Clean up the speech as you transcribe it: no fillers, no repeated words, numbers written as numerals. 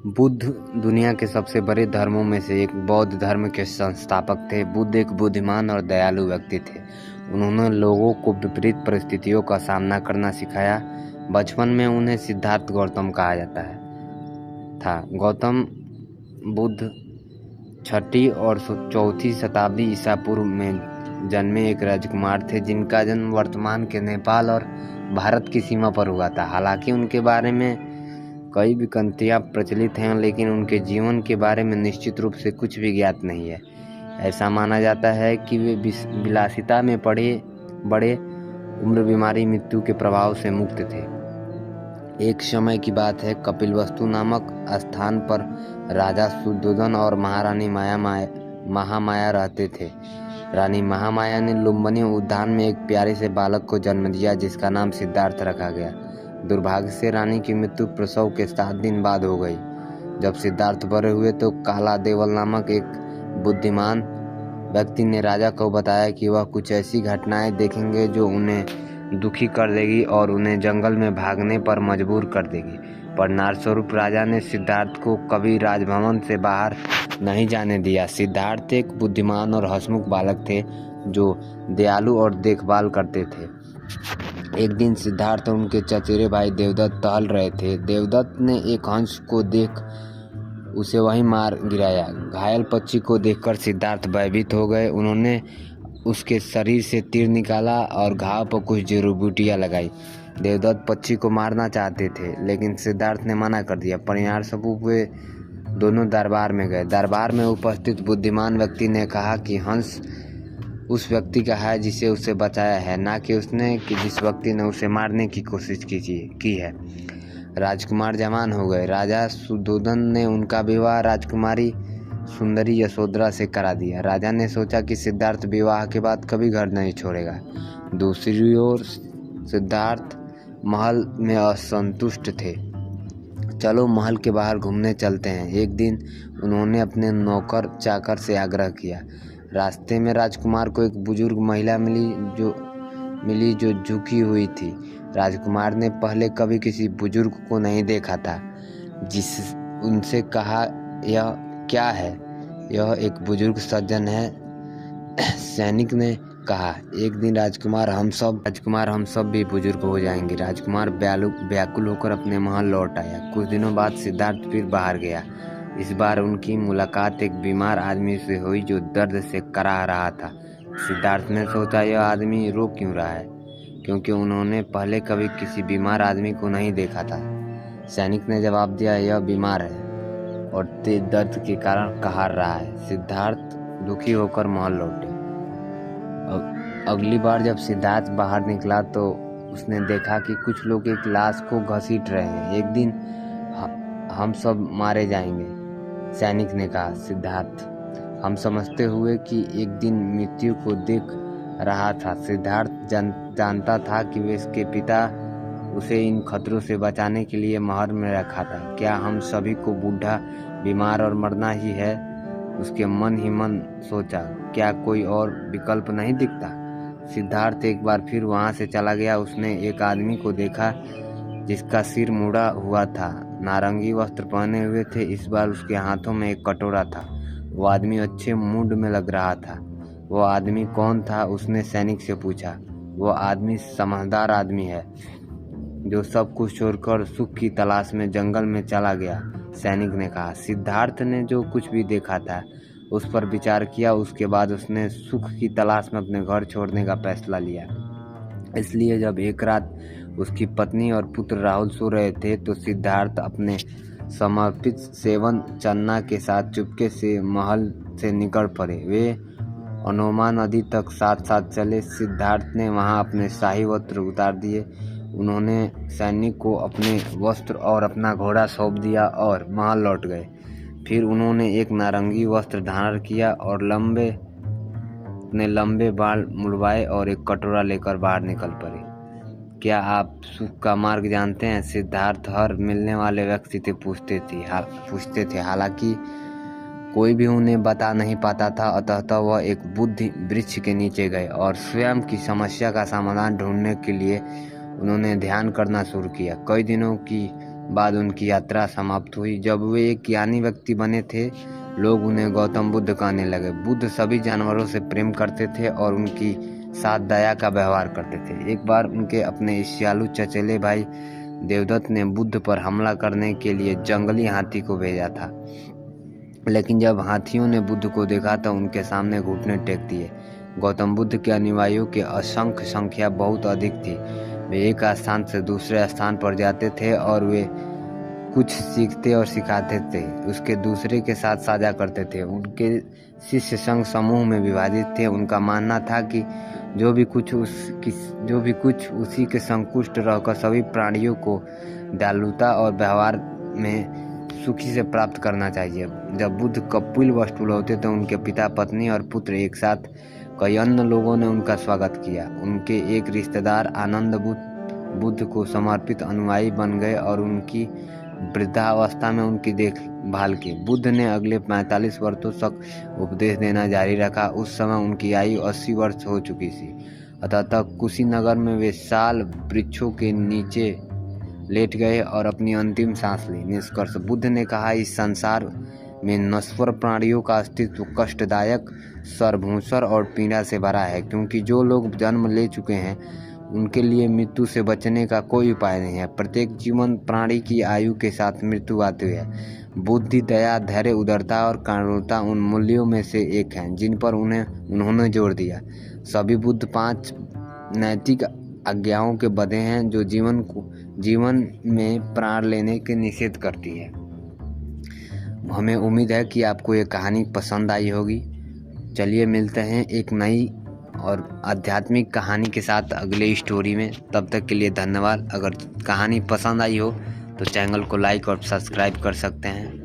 बुद्ध दुनिया के सबसे बड़े धर्मों में से एक बौद्ध धर्म के संस्थापक थे। बुद्ध एक बुद्धिमान और दयालु व्यक्ति थे। उन्होंने लोगों को विपरीत परिस्थितियों का सामना करना सिखाया। बचपन में उन्हें सिद्धार्थ गौतम कहा जाता था। गौतम बुद्ध 6वीं और 4वीं शताब्दी ईसा पूर्व में जन्मे एक राजकुमार थे, जिनका जन्म वर्तमान के नेपाल और भारत की सीमा पर हुआ था। हालांकि उनके बारे में कई विकंतियाँ प्रचलित हैं, लेकिन उनके जीवन के बारे में निश्चित रूप से कुछ भी ज्ञात नहीं है। ऐसा माना जाता है कि वे विलासिता में बड़े उम्र, बीमारी, मृत्यु के प्रभाव से मुक्त थे। एक समय की बात है, कपिलवस्तु नामक स्थान पर राजा शुद्धोधन और महारानी महामाया रहते थे। रानी महामाया ने लुम्बिनी उद्यान में एक प्यारे से बालक को जन्म दिया, जिसका नाम सिद्धार्थ रखा गया। दुर्भाग्य से रानी की मृत्यु प्रसव के 7 दिन बाद हो गई। जब सिद्धार्थ बड़े हुए तो काला देवल नामक एक बुद्धिमान व्यक्ति ने राजा को बताया कि वह कुछ ऐसी घटनाएं देखेंगे जो उन्हें दुखी कर देगी और उन्हें जंगल में भागने पर मजबूर कर देगी। परिणाम स्वरूप राजा ने सिद्धार्थ को कभी राजभवन से बाहर नहीं जाने दिया। सिद्धार्थ एक बुद्धिमान और हंसमुख बालक थे, जो दयालु और देखभाल करते थे। एक दिन सिद्धार्थ और उनके चचेरे भाई देवदत्त टहल रहे थे। देवदत्त ने एक हंस को देख उसे वहीं मार गिराया। घायल पक्षी को देखकर सिद्धार्थ भयभीत हो गए। उन्होंने उसके शरीर से तीर निकाला और घाव पर कुछ जड़ी बूटियां लगाई। देवदत्त पक्षी को मारना चाहते थे, लेकिन सिद्धार्थ ने मना कर दिया। परिणाम स्वरूप वे दोनों दरबार में गए। दरबार में उपस्थित बुद्धिमान व्यक्ति ने कहा कि हंस उस व्यक्ति का है जिसे उसे बचाया है, ना कि उसने कि जिस व्यक्ति ने उसे मारने की कोशिश की है। राजकुमार जवान हो गए। राजा शुद्धोधन ने उनका विवाह राजकुमारी सुंदरी यशोधरा से करा दिया। राजा ने सोचा कि सिद्धार्थ विवाह के बाद कभी घर नहीं छोड़ेगा। दूसरी ओर सिद्धार्थ महल में असंतुष्ट थे। चलो महल के बाहर घूमने चलते हैं। एक दिन उन्होंने अपने नौकर चाकर से आग्रह किया। रास्ते में राजकुमार को एक बुजुर्ग महिला मिली जो झुकी हुई थी। राजकुमार ने पहले कभी किसी बुजुर्ग को नहीं देखा था। उनसे कहा, यह क्या है? यह एक बुजुर्ग सज्जन है, सैनिक ने कहा। एक दिन राजकुमार हम सब भी बुजुर्ग हो जाएंगे। राजकुमार व्याकुल होकर अपने महल लौट आया। कुछ दिनों बाद सिद्धार्थ फिर बाहर गया। इस बार उनकी मुलाकात एक बीमार आदमी से हुई जो दर्द से कराह रहा था। सिद्धार्थ ने सोचा, यह आदमी रो क्यों रहा है, क्योंकि उन्होंने पहले कभी किसी बीमार आदमी को नहीं देखा था। सैनिक ने जवाब दिया, यह बीमार है और तेज दर्द के कारण कहार रहा है। सिद्धार्थ दुखी होकर महल लौटे। अगली बार जब सिद्धार्थ बाहर निकला तो उसने देखा कि कुछ लोग एक लाश को घसीट रहे हैं। एक दिन हम सब मारे जाएंगे, सैनिक ने कहा। सिद्धार्थ हम समझते हुए कि एक दिन मृत्यु को देख रहा था। सिद्धार्थ जानता था कि वे इसके पिता उसे इन खतरों से बचाने के लिए महल में रखा था। क्या हम सभी को बूढ़ा, बीमार और मरना ही है? उसके मन ही मन सोचा, क्या कोई और विकल्प नहीं दिखता? सिद्धार्थ एक बार फिर वहां से चला गया। उसने एक आदमी को देखा जिसका सिर मुड़ा हुआ था, नारंगी वस्त्र पहने हुए थे। इस बार उसके हाथों में एक कटोरा था। वो आदमी अच्छे मूड में लग रहा था। वो आदमी कौन था? उसने सैनिक से पूछा। वो आदमी समझदार आदमी है जो सब कुछ छोड़कर सुख की तलाश में जंगल में चला गया, सैनिक ने कहा। सिद्धार्थ ने जो कुछ भी देखा था उस पर विचार किया। उसके बाद उसने सुख की तलाश में अपने घर छोड़ने का फैसला लिया। इसलिए जब एक रात उसकी पत्नी और पुत्र राहुल सो रहे थे तो सिद्धार्थ अपने समर्पित सेवन चन्ना के साथ चुपके से महल से निकल पड़े। वे अनोमा नदी तक साथ चले। सिद्धार्थ ने वहां अपने शाही वस्त्र उतार दिए। उन्होंने सैनिक को अपने वस्त्र और अपना घोड़ा सौंप दिया और महल लौट गए। फिर उन्होंने एक नारंगी वस्त्र धारण किया और अपने लंबे बाल मुड़वाए और एक कटोरा लेकर बाहर निकल पड़े। क्या आप सुख का मार्ग जानते हैं? सिद्धार्थ हर मिलने वाले व्यक्ति से पूछते थे। हालांकि कोई भी उन्हें बता नहीं पाता था। अतः वह एक बुद्धि वृक्ष के नीचे गए और स्वयं की समस्या का समाधान ढूंढने के लिए उन्होंने ध्यान करना शुरू किया। कई दिनों की बाद उनकी यात्रा समाप्त हुई। जब वे एक ज्ञानी व्यक्ति बने थे, लोग उन्हें गौतम बुद्ध कहने लगे। बुद्ध सभी जानवरों से प्रेम करते थे और उनकी साथ दया का व्यवहार करते थे। एक बार उनके अपने ईर्ष्यालु चचेरे भाई देवदत्त ने बुद्ध पर हमला करने के लिए जंगली हाथी को भेजा था, लेकिन जब हाथियों ने बुद्ध को देखा तो उनके सामने घुटने टेक दिए। गौतम बुद्ध के अनुयायियों की असंख्य संख्या बहुत अधिक थी। वे एक स्थान से दूसरे स्थान पर जाते थे और वे कुछ सीखते और सिखाते थे, उसके दूसरे के साथ साझा करते थे। उनके शिष्य संघ समूह में विभाजित थे। उनका मानना था कि जो भी कुछ उसी के संतुष्ट रहकर सभी प्राणियों को दयालुता और व्यवहार में सुखी से प्राप्त करना चाहिए। जब बुद्ध कपिल वस्तु होते तो उनके पिता, पत्नी और पुत्र एक साथ कई अन्य लोगों ने उनका स्वागत किया। उनके एक रिश्तेदार आनंद बुद्ध को समर्पित अनुयायी बन गए और उनकी वृद्धावस्था में उनकी देखभाल की। बुद्ध ने अगले 45 वर्षों तक उपदेश देना जारी रखा। उस समय उनकी आयु 80 वर्ष हो चुकी थी। अतः कुशीनगर में वे साल वृक्षों के नीचे लेट गए और अपनी अंतिम सांस ली। निष्कर्ष: बुद्ध ने कहा, इस संसार में नश्वर प्राणियों का अस्तित्व कष्टदायक, सर्वभूषण और पीड़ा से भरा है, क्योंकि जो लोग जन्म ले चुके हैं उनके लिए मृत्यु से बचने का कोई उपाय नहीं है। प्रत्येक जीवंत प्राणी की आयु के साथ मृत्यु आती है। बुद्धि, दया, धैर्य, उदारता और करुणा उन मूल्यों में से एक हैं जिन पर उन्होंने जोर दिया। सभी बुद्ध 5 नैतिक आज्ञाओं के बंधे हैं जो जीवन में प्राण लेने के निषेध करती है। हमें उम्मीद है कि आपको ये कहानी पसंद आई होगी। चलिए मिलते हैं एक नई और आध्यात्मिक कहानी के साथ अगले स्टोरी में। तब तक के लिए धन्यवाद। अगर कहानी पसंद आई हो तो चैनल को लाइक और सब्सक्राइब कर सकते हैं।